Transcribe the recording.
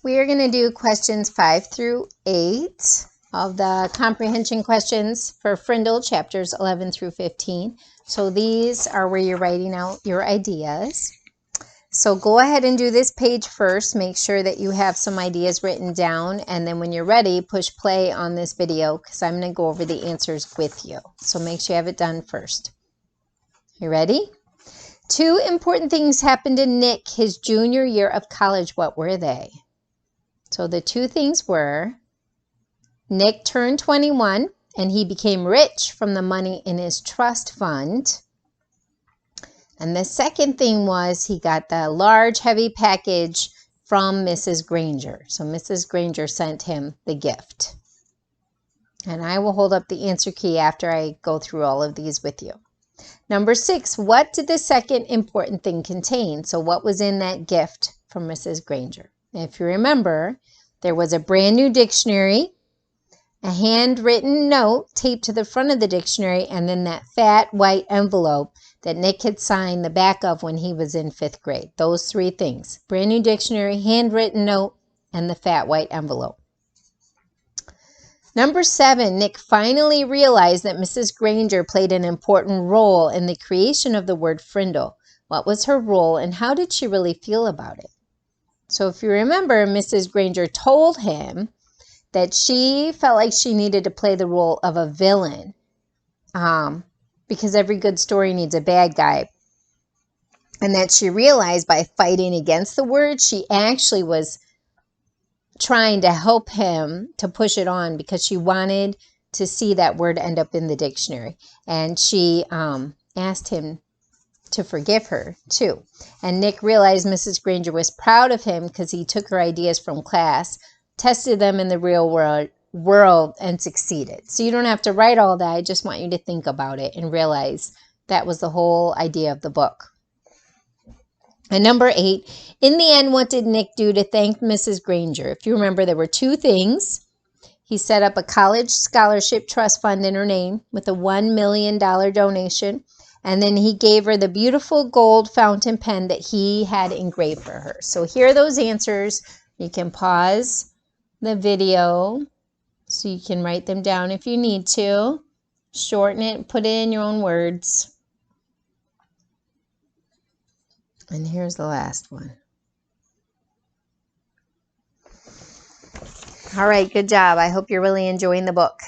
We are going to do questions 5 through 8 of the comprehension questions for Frindle, chapters 11 through 15. So these are where you're writing out your ideas. So go ahead and do this page first. Make sure that you have some ideas written down. And then when you're ready, push play on this video because I'm going to go over the answers with you. So make sure you have it done first. You ready? 2 important things happened to Nick his junior year of college. What were they? So the 2 things were Nick turned 21 and he became rich from the money in his trust fund. And the second thing was he got the large, heavy package from Mrs. Granger. So Mrs. Granger sent him the gift. And I will hold up the answer key after I go through all of these with you. Number 6, what did the second important thing contain? So what was in that gift from Mrs. Granger? If you remember, there was a brand new dictionary, a handwritten note taped to the front of the dictionary, and then that fat white envelope that Nick had signed the back of when he was in 5th grade. Those 3 things: brand new dictionary, handwritten note, and the fat white envelope. Number 7, Nick finally realized that Mrs. Granger played an important role in the creation of the word Frindle. What was her role and how did she really feel about it? So if you remember, Mrs. Granger told him that she felt like she needed to play the role of a villain because every good story needs a bad guy. And that she realized by fighting against the word, she actually was trying to help him to push it on because she wanted to see that word end up in the dictionary. And she asked him to forgive her too. And Nick realized Mrs. Granger was proud of him because he took her ideas from class, tested them in the real world, and succeeded. So you don't have to write all that. I just want you to think about it and realize that was the whole idea of the book. And number 8, in the end, what did Nick do to thank Mrs. Granger? If you remember, there were 2 things. He set up a college scholarship trust fund in her name with a $1 million donation. And then he gave her the beautiful gold fountain pen that he had engraved for her. So here are those answers. You can pause the video so you can write them down if you need to. Shorten it, put it in your own words. And here's the last one. All right, good job. I hope you're really enjoying the book.